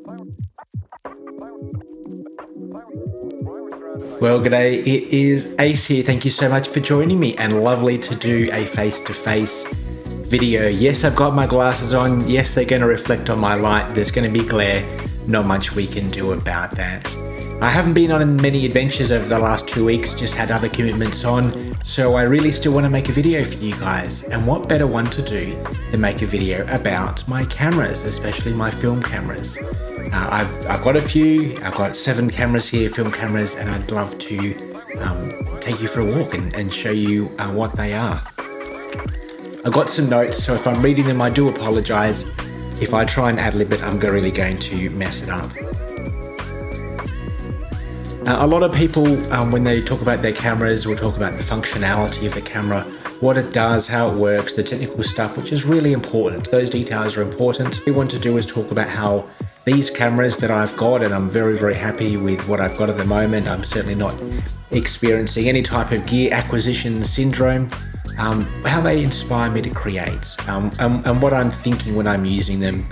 Well, g'day, it is Ace here. Thank you so much for joining me, and lovely to do a face-to-face video. Yes, I've got my glasses on. Yes, they're going to reflect on my light. There's going to be glare. Not much we can do about that. I haven't been on many adventures over the last 2 weeks, just had other commitments on, so I really still want to make a video for you guys. And what better one to do than make a video about my cameras, especially my film cameras. I've got a few. I've got 7 cameras here, film cameras, and I'd love to take you for a walk and show you what they are. I've got some notes, so if I'm reading them, I do apologize. If I try and ad-lib it, I'm really going to mess it up. A lot of people, when they talk about their cameras, will talk about the functionality of the camera, what it does, how it works, the technical stuff, which is really important. Those details are important. What we want to do is talk about how these cameras that I've got, and I'm very happy with what I've got at the moment. I'm certainly not experiencing any type of gear acquisition syndrome. How they inspire me to create, and what I'm thinking when I'm using them,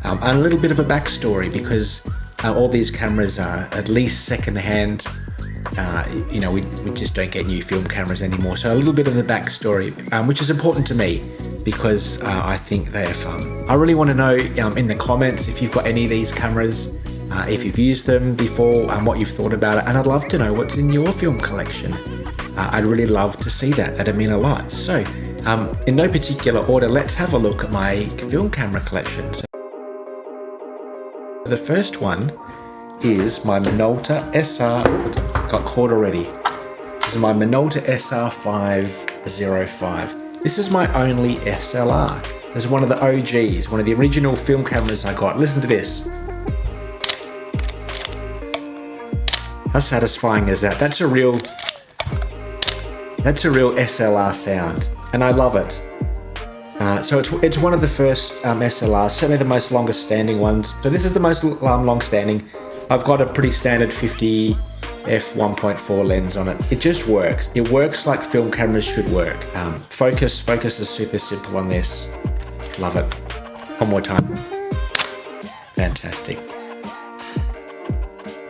and a little bit of a backstory, because all these cameras are at least second-hand. You know, we just don't get new film cameras anymore, so a little bit of the backstory, which is important to me because I think they're fun. I really want to know in the comments if you've got any of these cameras, if you've used them before, and what you've thought about it, and I'd love to know what's in your film collection. I'd really love to see that. That'd mean a lot. So, in no particular order, let's have a look at my film camera collection. So, the first one is my Minolta SR. Got caught already. This is my Minolta SR505. This is my only SLR. This is one of the OGs, one of the original film cameras I got. Listen to this. How satisfying is that? That's a real SLR sound, and I love it. So it's one of the first SLRs, certainly the most longest standing ones. So this is the most long standing. I've got a pretty standard 50 f1.4 lens on it. It just works. It works like film cameras should work. Focus is super simple on this. Love it. One more time. Fantastic.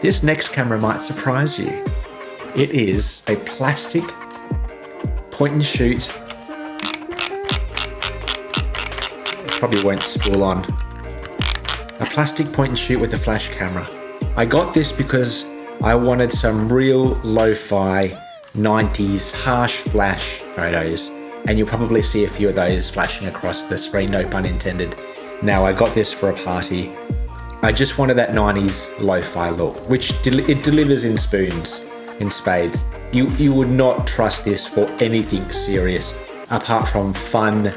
This next camera might surprise you. It is a plastic point and shoot. Probably won't spool on. A plastic point and shoot with a flash camera. I got this because I wanted some real lo-fi 90s harsh flash photos, and you'll probably see a few of those flashing across the screen, no pun intended. Now, I got this for a party. I just wanted that 90s lo-fi look, which it delivers in spades. You would not trust this for anything serious apart from fun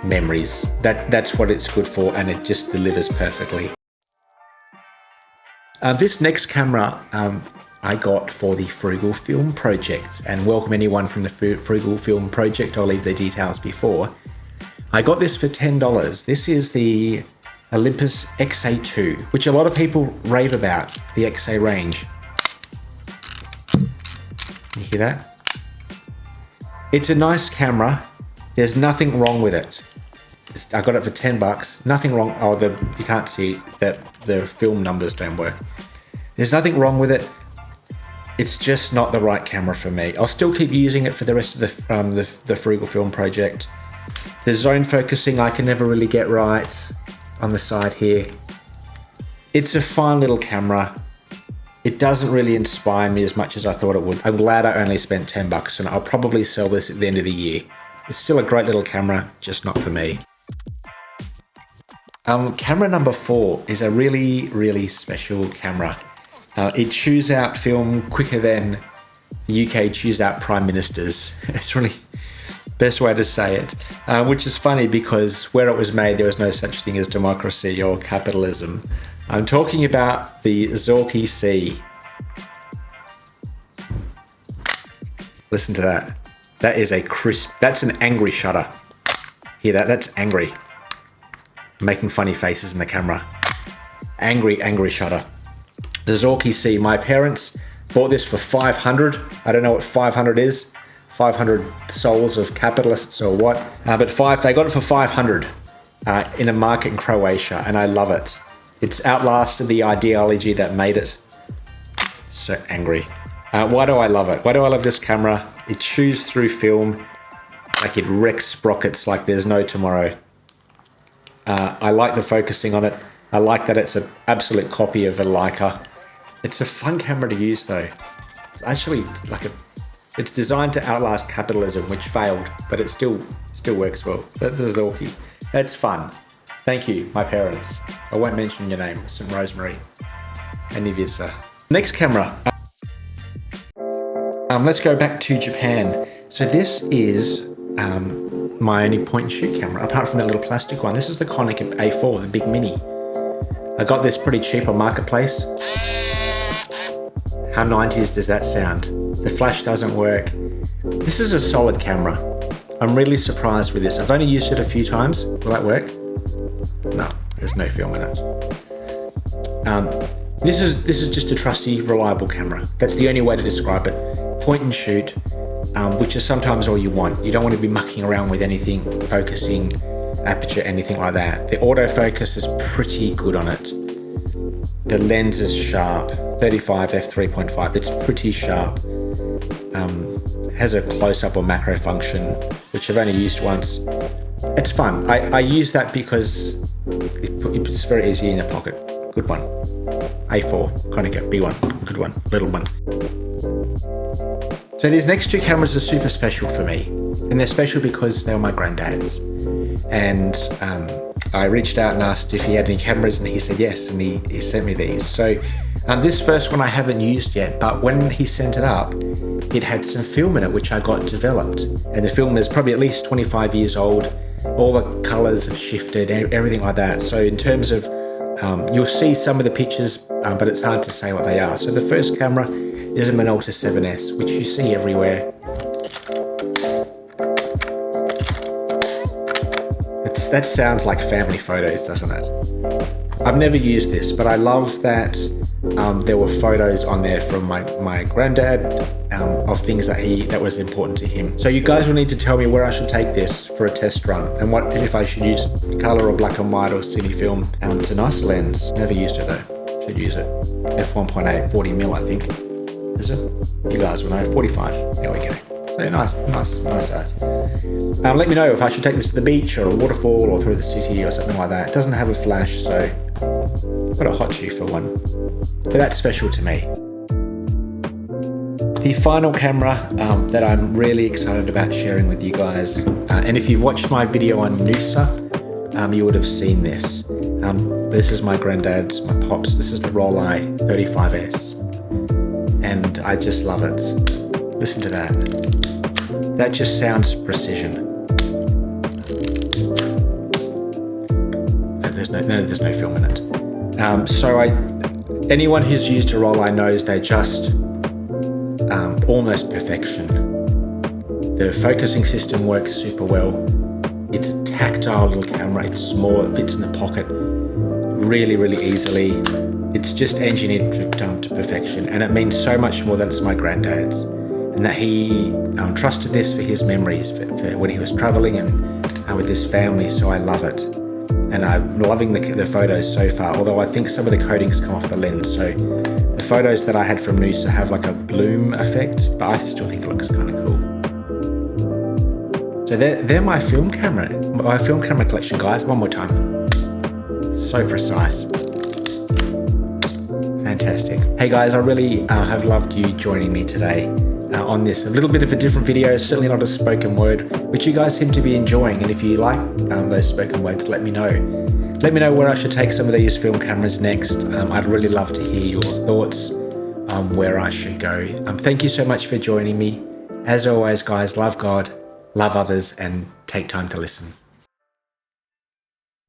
memories. That's what it's good for, and it just delivers perfectly. This next camera I got for the Frugal Film Project, and welcome anyone from the Frugal Film Project. I'll leave the details before. I got this for $10. This is the Olympus XA2, which a lot of people rave about, the XA range. You hear that? It's a nice camera. There's nothing wrong with it. I got it for $10. Nothing wrong. Oh, you can't see that the film numbers don't work. There's nothing wrong with it. It's just not the right camera for me. I'll still keep using it for the rest of the Frugal Film Project. The zone focusing I can never really get right on the side here. It's a fine little camera. It doesn't really inspire me as much as I thought it would. I'm glad I only spent $10, and I'll probably sell this at the end of the year. It's still a great little camera, just not for me. Camera number 4 is a really special camera. It chews out film quicker than the UK chews out prime ministers. It's really best way to say it, which is funny because where it was made, there was no such thing as democracy or capitalism. I'm talking about the Zorki C. Listen to that. That is a crisp, that's an angry shutter. Hear that? That's angry. I'm making funny faces in the camera. Angry shutter. The Zorki C. My parents bought this for 500. I don't know what 500 is. 500 souls of capitalists or what. But they got it for 500 in a market in Croatia, and I love it. It's outlasted the ideology that made it. So angry. Why do I love it? Why do I love this camera? It chews through film like it wrecks sprockets like there's no tomorrow. I like the focusing on it. I like that it's an absolute copy of a Leica. It's a fun camera to use though. It's actually it's designed to outlast capitalism, which failed, but it still works well. That's the Zorki. It's fun. Thank you, my parents. I won't mention your name, St. Rosemary. And Ivica. Next camera. Let's go back to Japan. So this is my only point and shoot camera, apart from that little plastic one. This is the Konica A4, the big mini. I got this pretty cheap on Marketplace. How 90s does that sound? The flash doesn't work. This is a solid camera. I'm really surprised with this. I've only used it a few times. Will that work? No, there's no film in it. This is just a trusty, reliable camera. That's the only way to describe it. Point and shoot, which is sometimes all you want. You don't want to be mucking around with anything, focusing, aperture, anything like that. The autofocus is pretty good on it. The lens is sharp, 35 f3.5. It's pretty sharp. Has a close-up or macro function, which I've only used once. It's fun. I use that because it's very easy in the pocket. Good one. A4, Konica, big one, good one, little one. So these next two cameras are super special for me, and they're special because they were my granddad's. And I reached out and asked if he had any cameras, and he said yes, and he sent me these. So this first one I haven't used yet, but when he sent it up, it had some film in it which I got developed. And the film is probably at least 25 years old. All the colors have shifted, everything like that. So in terms of, you'll see some of the pictures, but it's hard to say what they are. So the first camera is a Minolta 7S, which you see everywhere. That sounds like family photos, doesn't it? I've never used this, but I love that there were photos on there from my granddad of things that was important to him. So you guys will need to tell me where I should take this for a test run, and what if I should use color or black and white or cine film. It's a nice lens. Never used it though. Should use it. F1.8, 40mm I think. Is it? You guys will know. 45. There we go. So nice size. Let me know if I should take this to the beach or a waterfall or through the city or something like that. It doesn't have a flash, so I've got a hot shoe for one. But that's special to me. The final camera that I'm really excited about sharing with you guys, and if you've watched my video on Noosa, you would have seen this. This is my granddad's, my pops. This is the Rollie 35S, and I just love it. Listen to that. That just sounds precision. There's no film in it. So anyone who's used a Rollie knows they just almost perfection. The focusing system works super well. It's a tactile little camera. It's small. It fits in the pocket really, really easily. It's just engineered to perfection, and it means so much more that it's my granddad's, and that he trusted this for his memories for when he was traveling and with his family. So I love it, and I'm loving the photos so far, although I think some of the coatings come off the lens. So the photos that I had from Noosa have like a bloom effect, but I still think it looks kind of cool. So they're my film camera collection, guys. One more time. So precise. Fantastic. Hey guys, I really have loved you joining me today on this. A little bit of a different video, certainly not a spoken word, which you guys seem to be enjoying. And if you like those spoken words, let me know. Let me know where I should take some of these film cameras next. I'd really love to hear your thoughts on where I should go. Thank you so much for joining me. As always, guys, love God, love others, and take time to listen.